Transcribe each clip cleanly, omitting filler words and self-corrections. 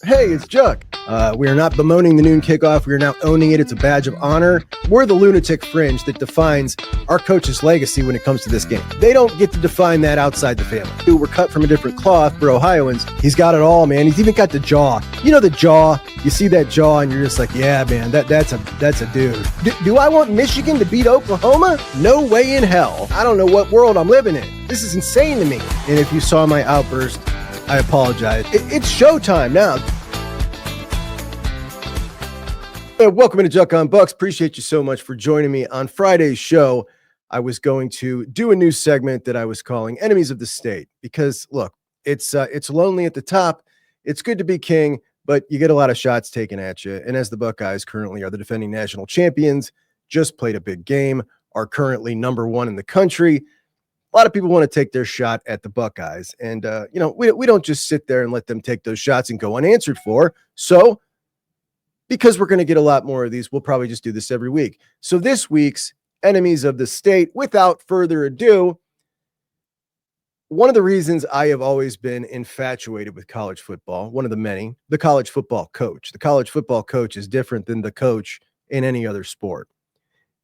Hey, it's Juck. We are not bemoaning the noon kickoff. We are now owning it. It's a badge of honor. We're the lunatic fringe that defines our coach's legacy when it comes to this game. They don't get to define that outside the family. We're cut from a different cloth for Ohioans. He's got it all, man. He's even got the jaw. You know the jaw. You see that jaw and you're just like, yeah, man, that's a dude. Do I want Michigan to beat Oklahoma? No way in hell. I don't know what world I'm living in. This is insane to me. And if you saw my outburst, I apologize. It's showtime now. Welcome to Juck on Bucks. Appreciate you so much for joining me. On Friday's show, I was going to do a new segment that I was calling Enemies of the State. Because, look, it's lonely at the top. It's good to be king, but you get a lot of shots taken at you. And as the Buckeyes currently are the defending national champions, just played a big game, are currently number one in the country, a lot of people want to take their shot at the Buckeyes. And, we don't just sit there and let them take those shots and go unanswered for. So, because we're going to get a lot more of these, we'll probably just do this every week. So this week's Enemies of the State, without further ado, one of the reasons I have always been infatuated with college football, one of the many, the college football coach. The college football coach is different than the coach in any other sport.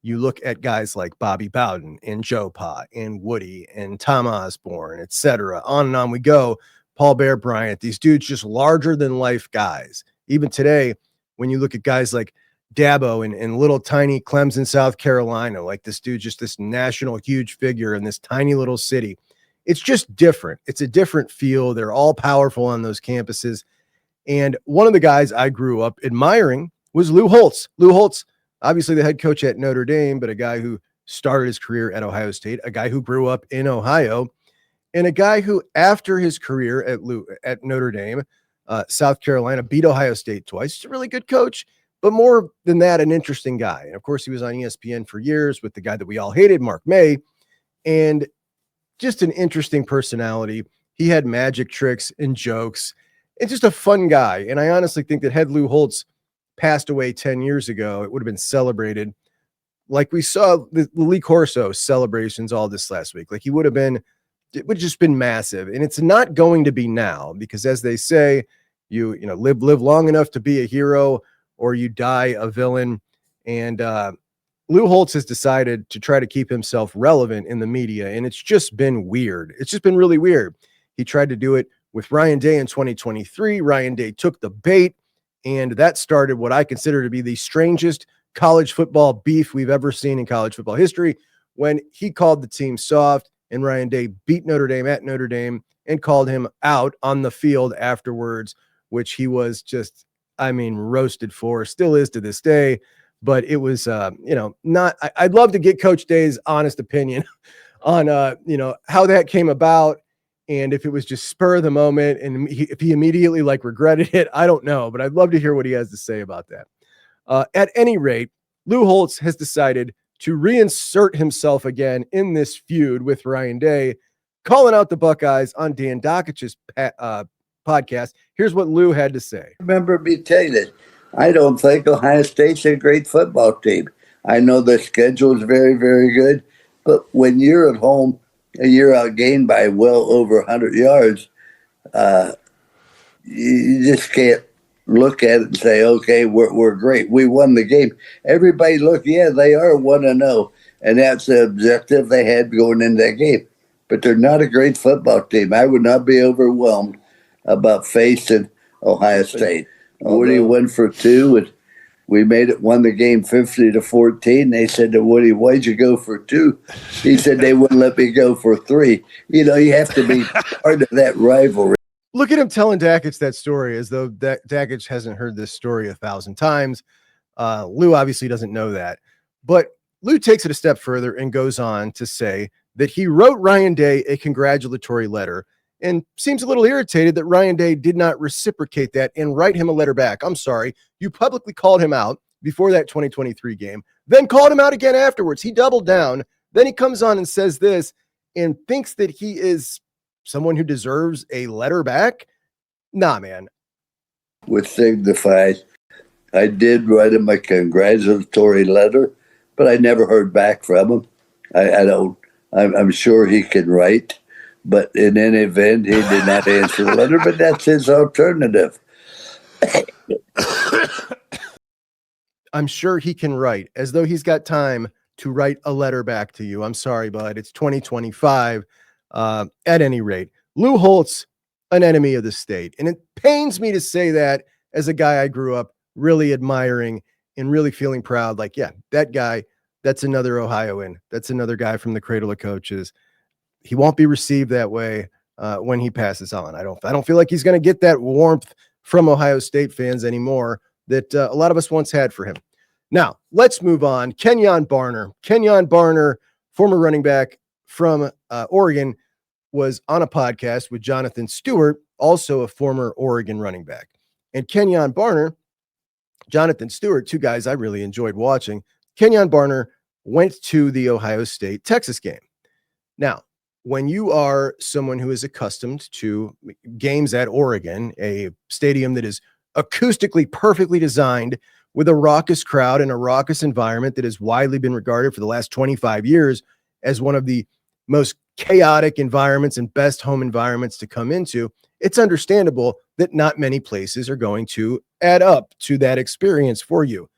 You look at guys like Bobby Bowden and Joe Pa and Woody and Tom Osborne, etc. On and on we go. Paul Bear Bryant, these dudes just larger than life guys. Even today, when you look at guys like Dabo and little tiny Clemson, South Carolina, like this dude, just this national huge figure in this tiny little city, it's just different. It's a different feel. They're all powerful on those campuses. And one of the guys I grew up admiring was Lou Holtz. Lou Holtz, obviously the head coach at Notre Dame, but a guy who started his career at Ohio State, a guy who grew up in Ohio, and a guy who, after his career at Notre Dame, South Carolina, beat Ohio State twice. He's a really good coach, but more than that, an interesting guy. And of course, he was on ESPN for years with the guy that we all hated, Mark May, and just an interesting personality. He had magic tricks and jokes and just a fun guy. And I honestly think that had Lou Holtz passed away 10 years ago, it would have been celebrated like we saw the Lee Corso celebrations all this last week. Like it would have just been massive. And it's not going to be now because, as they say, you live long enough to be a hero or you die a villain. And Lou Holtz has decided to try to keep himself relevant in the media. And it's just been weird. It's just been really weird. He tried to do it with Ryan Day in 2023. Ryan Day took the bait, and that started what I consider to be the strangest college football beef we've ever seen in college football history, when he called the team soft and Ryan Day beat Notre Dame at Notre Dame and called him out on the field afterwards, which he was just, roasted for, still is to this day. But it was, I'd love to get Coach Day's honest opinion on, how that came about. And if it was just spur of the moment and if he immediately regretted it, I don't know, but I'd love to hear what he has to say about that. At any rate, Lou Holtz has decided to reinsert himself again in this feud with Ryan Day, calling out the Buckeyes on Dan Dockich's podcast. Here's what Lou had to say. Remember me telling you, I don't think Ohio State's a great football team. I know the schedule is very, very good, but when you're at home and you're outgained by well over 100 yards, you just can't look at it and say, okay, we're great. We won the game. Everybody look, yeah, they are 1-0, and that's the objective they had going into that game. But they're not a great football team. I would not be overwhelmed about facing Ohio State. Woody went for 2, and we won the game 50-14. They said to Woody, why'd you go for 2? He said they wouldn't let me go for 3. You have to be part of that rivalry. Look at him telling Dakich that story as though Dakich hasn't heard this story 1,000 times. Lou obviously doesn't know that. But Lou takes it a step further and goes on to say that he wrote Ryan Day a congratulatory letter and seems a little irritated that Ryan Day did not reciprocate that and write him a letter back. I'm sorry. You publicly called him out before that 2023 game, then called him out again afterwards. He doubled down. Then he comes on and says this and thinks that he is someone who deserves a letter back. Nah, man. With signifies, I did write him a congratulatory letter, but I never heard back from him. I'm sure he can write. But in any event, he did not answer the letter, but that's his alternative. I'm sure he can write, as though he's got time to write a letter back to you. I'm sorry, bud. It's 2025. At any rate, Lou Holtz, an enemy of the state. And it pains me to say that as a guy I grew up really admiring and really feeling proud. Like, yeah, that guy, that's another Ohioan. That's another guy from the cradle of coaches. He won't be received that way when he passes on. I don't feel like he's going to get that warmth from Ohio State fans anymore that a lot of us once had for him. Now, let's move on. Kenyon Barner, former running back from Oregon, was on a podcast with Jonathan Stewart, also a former Oregon running back. And Kenyon Barner, Jonathan Stewart, two guys I really enjoyed watching. Kenyon Barner went to the Ohio State-Texas game. Now, when you are someone who is accustomed to games at Oregon, a stadium that is acoustically perfectly designed with a raucous crowd and a raucous environment that has widely been regarded for the last 25 years as one of the most chaotic environments and best home environments to come into, it's understandable that not many places are going to add up to that experience for you.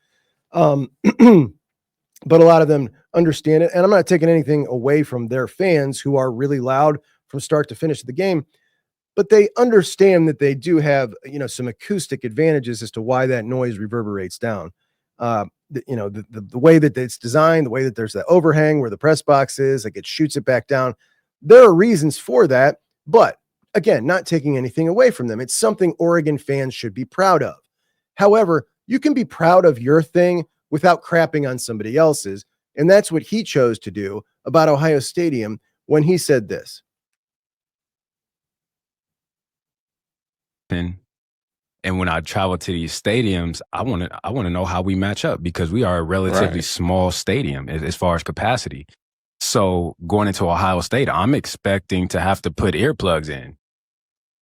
But a lot of them understand it. And I'm not taking anything away from their fans who are really loud from start to finish of the game, but they understand that they do have, some acoustic advantages as to why that noise reverberates down. The way that it's designed, the way that there's that overhang where the press box is, like it shoots it back down. There are reasons for that, but again, not taking anything away from them. It's something Oregon fans should be proud of. However, you can be proud of your thing without crapping on somebody else's. And that's what he chose to do about Ohio Stadium when he said this. And when I travel to these stadiums, I want to know how we match up, because we are a relatively small stadium as far as capacity. So going into Ohio State, I'm expecting to have to put earplugs in.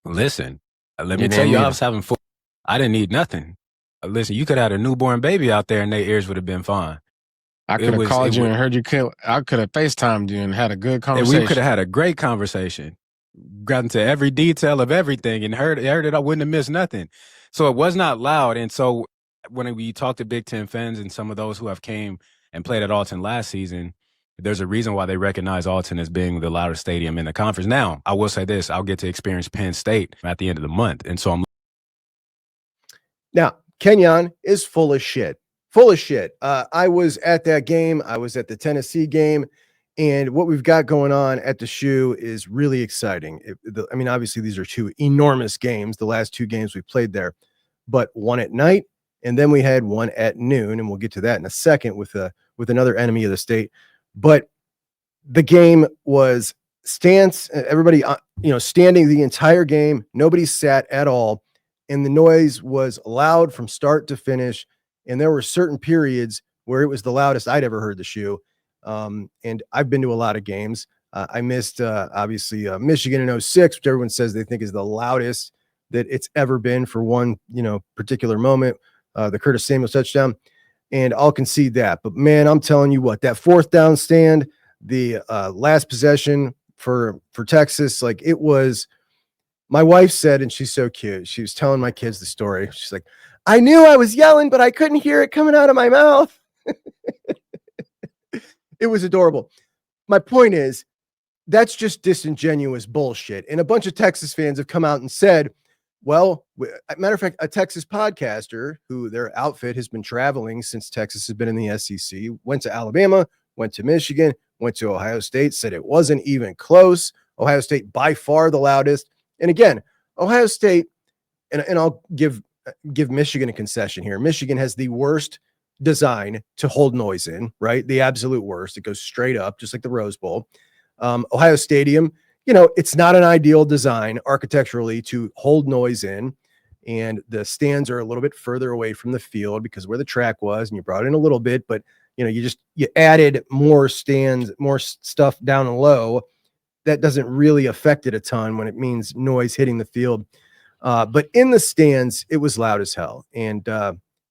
Listen, let me tell you, I was having fun. I didn't need nothing. Listen, you could have had a newborn baby out there and their ears would have been fine. I could have called you and heard you. I could have FaceTimed you and had a good conversation. And we could have had a great conversation, got into every detail of everything and heard it. I wouldn't have missed nothing. So it was not loud. And so when we talk to Big Ten fans and some of those who have came and played at Alton last season, there's a reason why they recognize Alton as being the loudest stadium in the conference. Now, I will say this, I'll get to experience Penn State at the end of the month. And so Now, Kenyon is full of shit. I was at that game. I was at the Tennessee game. And what we've got going on at the Shoe is really exciting. Obviously, these are two enormous games, the last two games we played there, but one at night, and then we had one at noon, and we'll get to that in a second with another enemy of the state. But the game was everybody, standing the entire game. Nobody sat at all. And the noise was loud from start to finish. And there were certain periods where it was the loudest I'd ever heard the Shoe. And I've been to a lot of games. I missed, obviously, Michigan in 06, which everyone says they think is the loudest that it's ever been for one, particular moment, the Curtis Samuel touchdown. And I'll concede that. But, man, I'm telling you what, that fourth down stand, the last possession for Texas, like it was – my wife said, and she's so cute, she was telling my kids the story. She's like, I knew I was yelling, but I couldn't hear it coming out of my mouth. It was adorable. My point is, that's just disingenuous bullshit. And a bunch of Texas fans have come out and said, well, matter of fact, a Texas podcaster who their outfit has been traveling since Texas has been in the SEC, went to Alabama, went to Michigan, went to Ohio State, said it wasn't even close. Ohio State by far the loudest. And again, Ohio State, and I'll give Michigan a concession here. Michigan has the worst design to hold noise in, right? The absolute worst. It goes straight up, just like the Rose Bowl. Ohio Stadium, it's not an ideal design architecturally to hold noise in. And the stands are a little bit further away from the field because where the track was, and you brought in a little bit, but you added more stands, more stuff down low. That doesn't really affect it a ton when it means noise hitting the field. But in the stands, it was loud as hell. And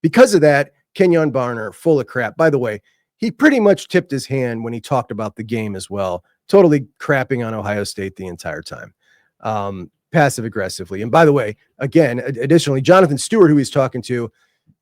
because of that, Kenyon Barner, full of crap. By the way, he pretty much tipped his hand when he talked about the game as well, totally crapping on Ohio State the entire time. passive aggressively. And by the way, again, additionally, Jonathan Stewart, who he's talking to,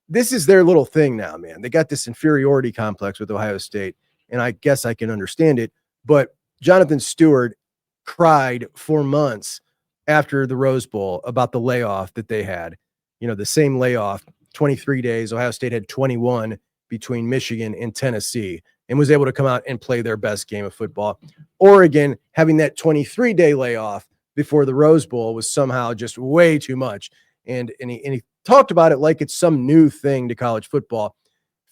this is their little thing now, man. They got this inferiority complex with Ohio State, and I guess I can understand it. But Jonathan Stewart cried for months after the Rose Bowl about the layoff that they had. You know, the same layoff, 23 days. Ohio State had 21 between Michigan and Tennessee and was able to come out and play their best game of football. Oregon having that 23-day layoff before the Rose Bowl was somehow just way too much. And he talked about it like it's some new thing to college football.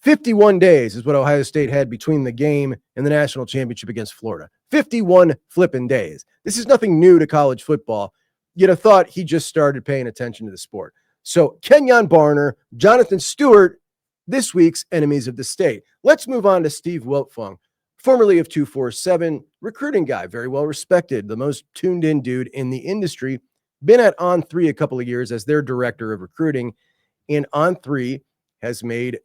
51 days is what Ohio State had between the game and the national championship against Florida. 51 flipping days. This is nothing new to college football. You'd have thought he just started paying attention to the sport. So Kenyon Barner, Jonathan Stewart, this week's enemies of the state. Let's move on to Steve Wiltfong, formerly of 247, recruiting guy, very well respected, the most tuned in dude in the industry. Been at On3 a couple of years as their director of recruiting, and On3 has made,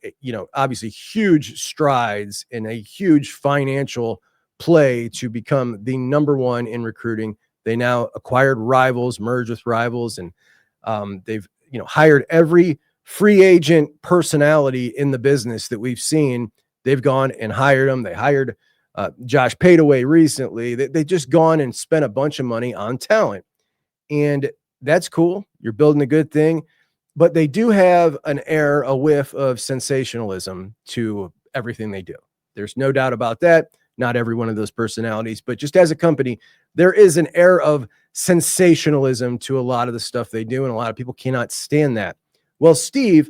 obviously huge strides in a huge financial play to become the number one in recruiting. They now acquired Rivals, merged with Rivals, and they've hired every free agent personality in the business that we've seen. They've gone and hired them. They hired Josh Paidaway recently. They just gone and spent a bunch of money on talent. And that's cool. You're building a good thing. But they do have an air, a whiff of sensationalism to everything they do. There's no doubt about that. Not every one of those personalities, but just as a company, there is an air of sensationalism to a lot of the stuff they do, and a lot of people cannot stand that. Well, Steve,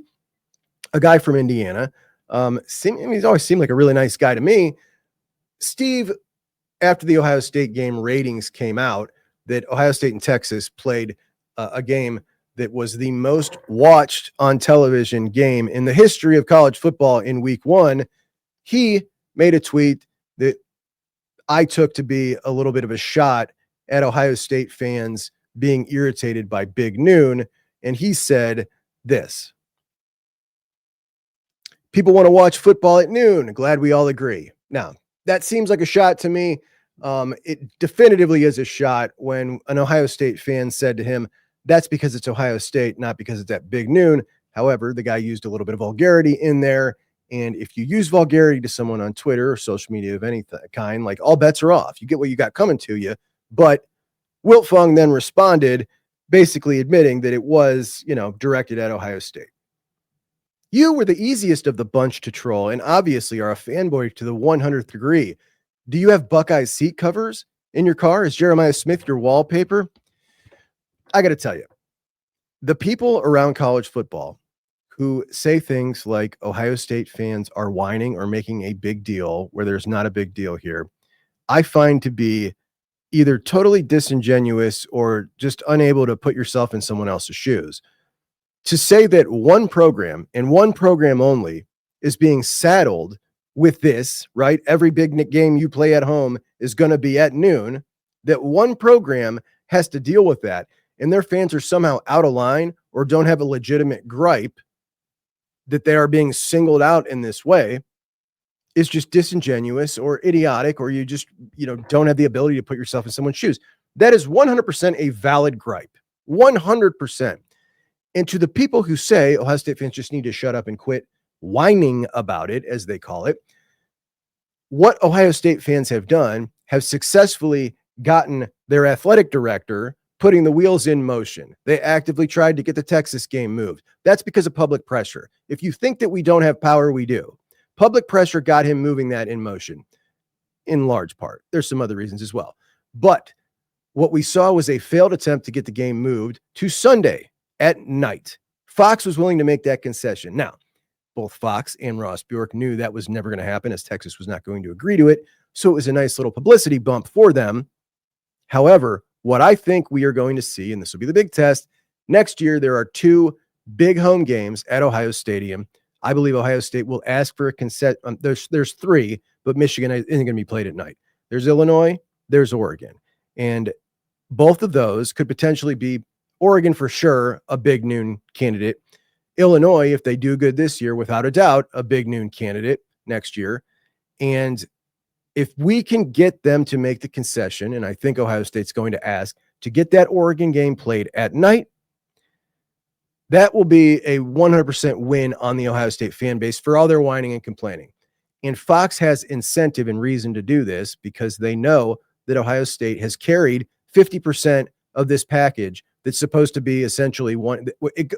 a guy from Indiana, he's always seemed like a really nice guy to me. Steve, after the Ohio State game ratings came out, that Ohio State and Texas played a game that was the most watched on television game in the history of college football in week one, he made a tweet that I took to be a little bit of a shot at Ohio State fans being irritated by Big Noon. And he said this: people want to watch football at noon. Glad we all agree. Now, that seems like a shot to me. It definitively is a shot when an Ohio State fan said to him, that's because it's Ohio State, not because it's at Big Noon. However, the guy used a little bit of vulgarity in there. And if you use vulgarity to someone on Twitter or social media of any kind, like, all bets are off. You get what you got coming to you. But Wiltfong then responded, basically admitting that it was, directed at Ohio State. You were the easiest of the bunch to troll and obviously are a fanboy to the 100th degree. Do you have Buckeye seat covers in your car? Is Jeremiah Smith your wallpaper? I got to tell you, the people around college football who say things like Ohio State fans are whining or making a big deal where there's not a big deal here, I find to be either totally disingenuous or just unable to put yourself in someone else's shoes. To say that one program and one program only is being saddled with this, right? Every big game you play at home is going to be at noon, that one program has to deal with that, and their fans are somehow out of line or don't have a legitimate gripe that they are being singled out in this way, is just disingenuous or idiotic, or you just, don't have the ability to put yourself in someone's shoes. That is 100% a valid gripe. 100%. And to the people who say Ohio State fans just need to shut up and quit whining about it, as they call it, what Ohio State fans have done have successfully gotten their athletic director putting the wheels in motion. They actively tried to get the Texas game moved. That's because of public pressure. If you think that we don't have power, we do. Public pressure got him moving that in motion, in large part. There's some other reasons as well. But what we saw was a failed attempt to get the game moved to Sunday at night. Fox was willing to make that concession. Now, both Fox and Ross Bjork knew that was never going to happen, as Texas was not going to agree to it. So it was a nice little publicity bump for them. However, what I think we are going to see, and this will be the big test, next year there are two big home games at Ohio Stadium. I believe Ohio State will ask for a concession. There's three, but Michigan isn't going to be played at night. There's Illinois, there's Oregon. And both of those could potentially be, Oregon for sure, a big noon candidate. Illinois, if they do good this year, without a doubt, a big noon candidate next year. And if we can get them to make the concession, and I think Ohio State's going to ask to get that Oregon game played at night. That will be a 100% win on the Ohio State fan base for all their whining and complaining. And Fox has incentive and reason to do this because they know that Ohio State has carried 50% of this package that's supposed to be essentially one.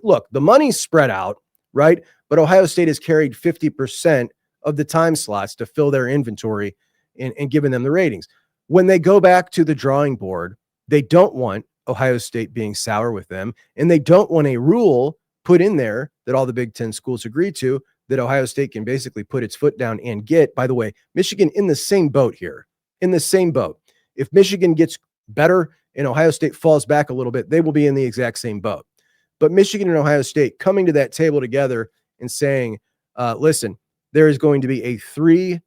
Look, the money's spread out, right? But Ohio State has carried 50% of the time slots to fill their inventory and given them the ratings. When they go back to the drawing board, they don't want Ohio State being sour with them, and they don't want a rule put in there that all the Big Ten schools agree to that Ohio State can basically put its foot down and get. By the way, Michigan in the same boat here, in the same boat. If Michigan gets better and Ohio State falls back a little bit, they will be in the exact same boat. But Michigan and Ohio State coming to that table together and saying, listen, there is going to be a three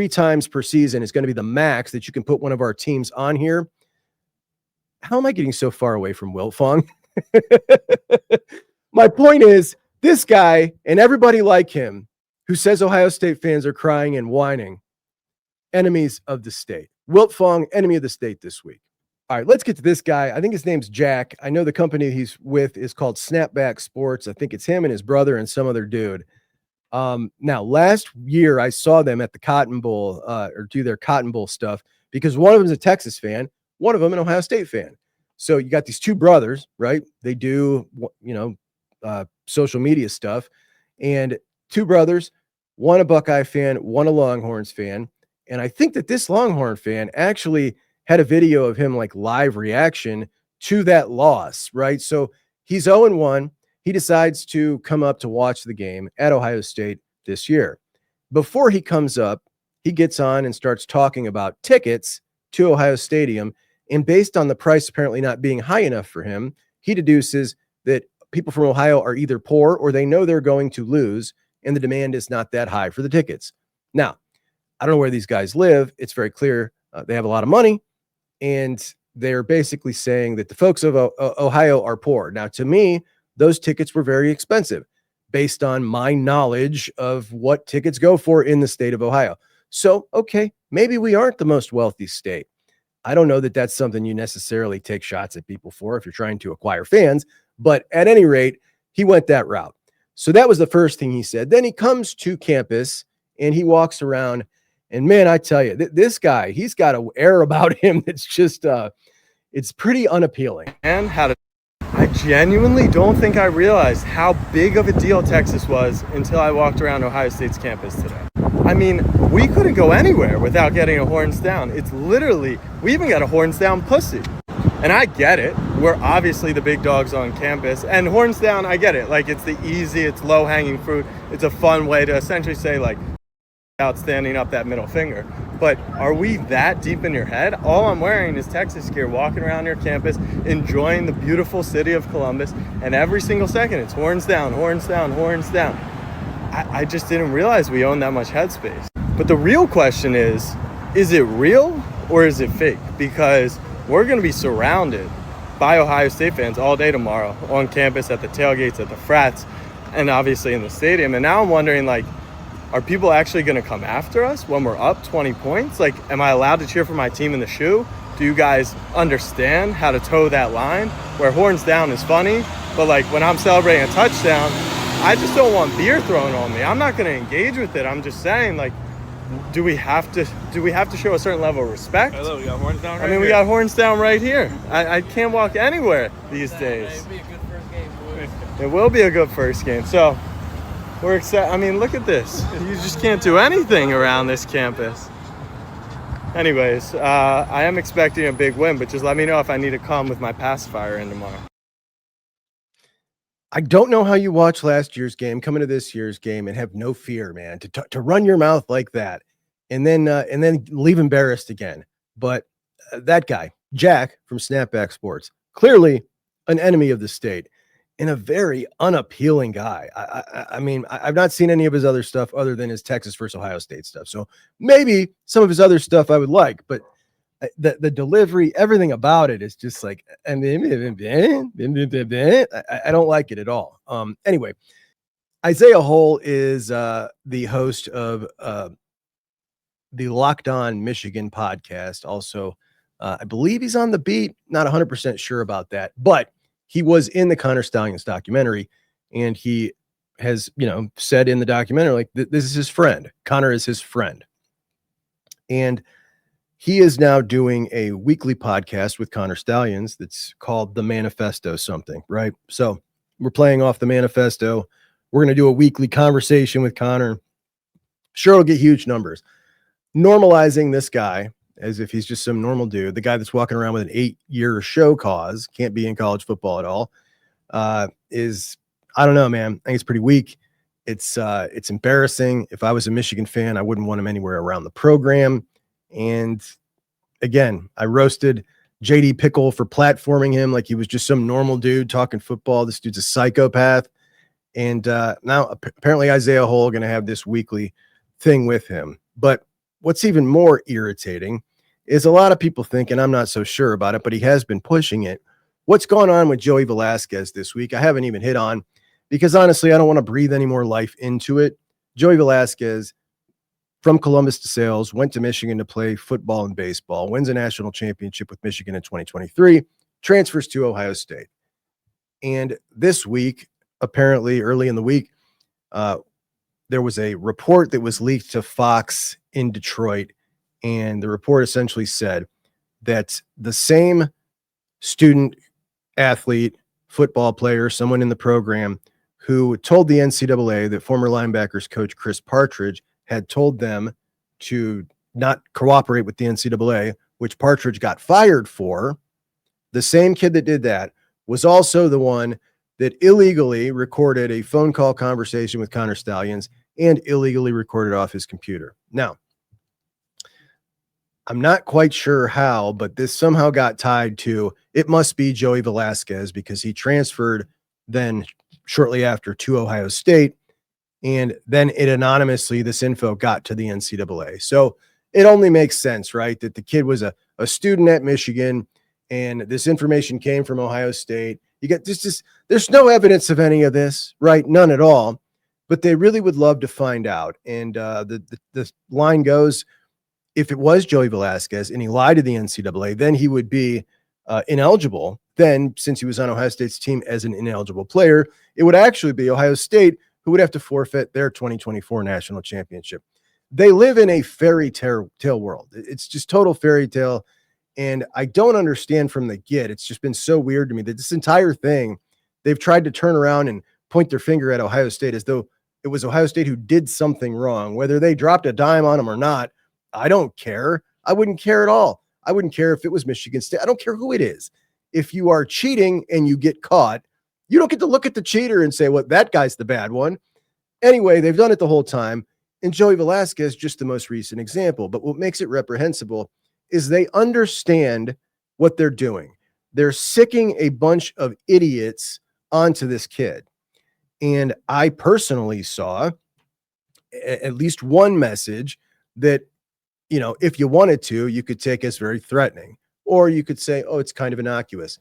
times per season is going to be the max that you can put one of our teams on here. How am I getting so far away from Wiltfong? My point is, this guy and everybody like him who says Ohio State fans are crying and whining, enemies of the state. Wiltfong, enemy of the state this week. All right, let's get to this guy. I think his name's Jack. I know the company he's with is called Snapback Sports. I think it's him and his brother and some other dude. Now, last year I saw them at the Cotton Bowl or do their Cotton Bowl stuff because one of them is a Texas fan, one of them an Ohio State fan. So you got these two brothers, right? They do, social media stuff, and two brothers, one a Buckeye fan, one a Longhorns fan. And I think that this Longhorn fan actually had a video of him like live reaction to that loss, right? So he's 0-1. He decides to come up to watch the game at Ohio State this year. Before he comes up, he gets on and starts talking about tickets to Ohio Stadium. And based on the price apparently not being high enough for him, he deduces that people from Ohio are either poor or they know they're going to lose, and the demand is not that high for the tickets. Now, I don't know where these guys live. It's very clear they have a lot of money, and they're basically saying that the folks of Ohio are poor. Now, to me, those tickets were very expensive based on my knowledge of what tickets go for in the state of Ohio. So, okay, maybe we aren't the most wealthy state. I don't know that that's something you necessarily take shots at people for if you're trying to acquire fans, but at any rate, he went that route. So that was the first thing he said. Then he comes to campus and he walks around, and man, I tell you, this guy, he's got an air about him that's just, it's pretty unappealing. And I genuinely don't think I realized how big of a deal Texas was until I walked around Ohio State's campus today. I mean, we couldn't go anywhere without getting a horns down. It's literally, we even got a horns down pussy. And I get it. We're obviously the big dogs on campus. And horns down, I get it. Like, it's the easy, it's low-hanging fruit. It's a fun way to essentially say, like, out standing up that middle finger. But are we that deep in your head? All I'm wearing is Texas gear, walking around your campus, enjoying the beautiful city of Columbus, and every single second it's horns down, horns down, horns down. I just didn't realize we own that much headspace. But the real question is it real or is it fake? Because we're going to be surrounded by Ohio State fans all day tomorrow on campus, at the tailgates, at the frats, and obviously in the stadium. And now I'm wondering, like, are people actually going to come after us when we're up 20 points? Like, am I allowed to cheer for my team in the shoe? Do you guys understand how to toe that line where horns down is funny, but like when I'm celebrating a touchdown, I just don't want beer thrown on me. I'm not going to engage with it. I'm just saying, like, do we have to show a certain level of respect? Hello, we got horns down right here. We got horns down right here. I can't walk anywhere these days. It'll be a good first game, boys. It will be a good first game. So we're excited. I mean, look at this. You just can't do anything around this campus. Anyways, I am expecting a big win, but just let me know if I need to come with my pacifier in tomorrow. I don't know how you watch last year's game, come into this year's game and have no fear, man, to run your mouth like that and then leave embarrassed again. But that guy, Jack from Snapback Sports, clearly an enemy of the state and a very unappealing guy. I mean, I've not seen any of his other stuff other than his Texas versus Ohio State stuff. So maybe some of his other stuff I would like, but the delivery, everything about it is just like, I don't like it at all. Anyway, Isaiah Hull is the host of the Locked On Michigan podcast, also I believe he's on the beat. Not 100% sure about that, but he was in the Connor Stallions documentary, and he has, said in the documentary, like, this is his friend. Connor is his friend. And he is now doing a weekly podcast with Connor Stallions that's called The Manifesto something, right? So we're playing off The Manifesto. We're going to do a weekly conversation with Connor. Sure, it'll get huge numbers. Normalizing this guy as if he's just some normal dude, the guy that's walking around with an 8-year show cause, can't be in college football at all, is, I don't know, man. I think it's pretty weak. It's embarrassing. If I was a Michigan fan, I wouldn't want him anywhere around the program. And again, I roasted JD Pickle for platforming him like he was just some normal dude talking football. This dude's a psychopath. And now apparently Isaiah Hole going to have this weekly thing with him. But what's even more irritating is a lot of people think, and I'm not so sure about it, but he has been pushing it. What's going on with Joey Velasquez this week? I haven't even hit on, because honestly, I don't want to breathe any more life into it. Joey Velasquez, from Columbus to Sales, went to Michigan to play football and baseball, wins a national championship with Michigan in 2023, transfers to Ohio State. And this week, apparently early in the week, there was a report that was leaked to Fox in Detroit. And the report essentially said that the same student, athlete, football player, someone in the program who told the NCAA that former linebackers coach Chris Partridge had told them to not cooperate with the NCAA, which Partridge got fired for, the same kid that did that was also the one that illegally recorded a phone call conversation with Connor Stallions and illegally recorded off his computer. Now, I'm not quite sure how, but this somehow got tied to, it must be Joey Velasquez because he transferred then shortly after to Ohio State. And then it anonymously, this info got to the NCAA. So it only makes sense, right? That the kid was a student at Michigan and this information came from Ohio State. You get this, there's no evidence of any of this, right? None at all, but they really would love to find out. And the line goes, if it was Joey Velasquez and he lied to the NCAA, then he would be ineligible. Then, since he was on Ohio State's team as an ineligible player, it would actually be Ohio State who would have to forfeit their 2024 national championship. They live in a fairy tale world. It's just total fairy tale. And I don't understand from the get. It's just been so weird to me that this entire thing, they've tried to turn around and point their finger at Ohio State as though it was Ohio State who did something wrong. Whether they dropped a dime on them or not, I don't care. I wouldn't care at all. I wouldn't care if it was Michigan State. I don't care who it is. If you are cheating and you get caught, you don't get to look at the cheater and say, well, that guy's the bad one. Anyway, they've done it the whole time. And Joey Velasquez, just the most recent example. But what makes it reprehensible is they understand what they're doing. They're sicking a bunch of idiots onto this kid. And I personally saw at least one message that, if you wanted to, you could take as very threatening, or you could say, oh, it's kind of innocuous.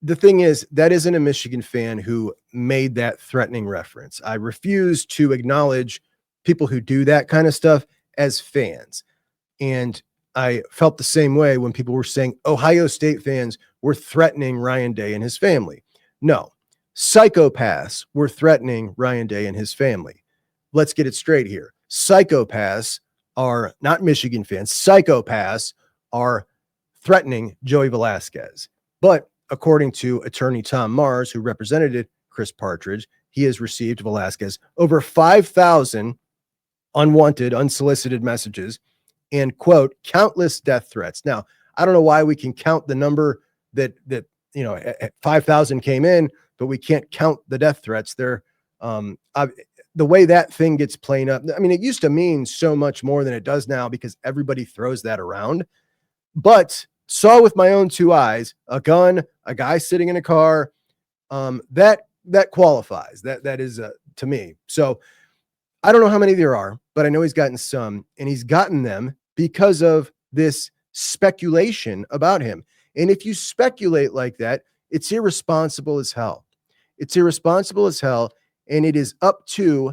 The thing is, that isn't a Michigan fan who made that threatening reference. I refuse to acknowledge people who do that kind of stuff as fans. And I felt the same way when people were saying Ohio State fans were threatening Ryan Day and his family. No, psychopaths were threatening Ryan Day and his family. Let's get it straight here. Psychopaths are not Michigan fans. Psychopaths are threatening Joey Velasquez. But according to attorney Tom Mars, who represented Chris Partridge, he has received Velasquez over 5,000 unwanted, unsolicited messages and, quote, countless death threats. Now, I don't know why we can count the number that 5,000 came in, but we can't count the death threats. They're the way that thing gets played up. I mean, it used to mean so much more than it does now because everybody throws that around. But saw with my own two eyes, a gun, a guy sitting in a car, that qualifies. That is to me. So I don't know how many there are, but I know he's gotten some, and he's gotten them because of this speculation about him. And if you speculate like that, it's irresponsible as hell. It's irresponsible as hell. And it is up to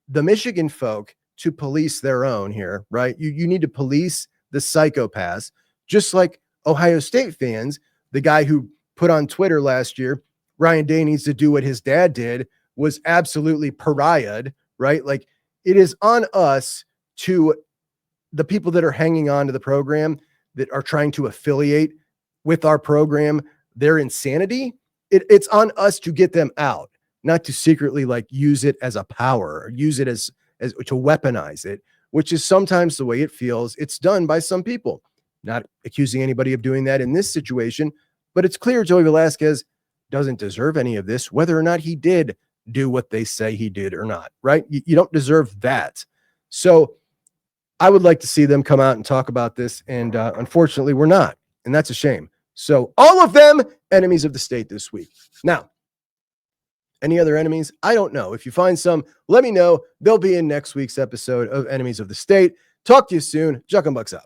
the Michigan folk to police their own here, right? You need to police the psychopaths, Just like Ohio State fans, the guy who put on Twitter last year, Ryan Day needs to do what his dad did, was absolutely pariahed, right? Like, it is on us, to the people that are hanging on to the program, that are trying to affiliate with our program, their insanity. It's on us to get them out, not to secretly like use it as a power or use it as to weaponize it, which is sometimes the way it feels. It's done by some people. Not accusing anybody of doing that in this situation, but it's clear Joey Velasquez doesn't deserve any of this, whether or not he did do what they say he did or not, right? You don't deserve that. So I would like to see them come out and talk about this, and unfortunately we're not, and that's a shame. So all of them enemies of the state this week. Now, any other enemies? I don't know. If you find some, let me know. They'll be in next week's episode of Enemies of the State. Talk to you soon. Juck 'em Bucks out.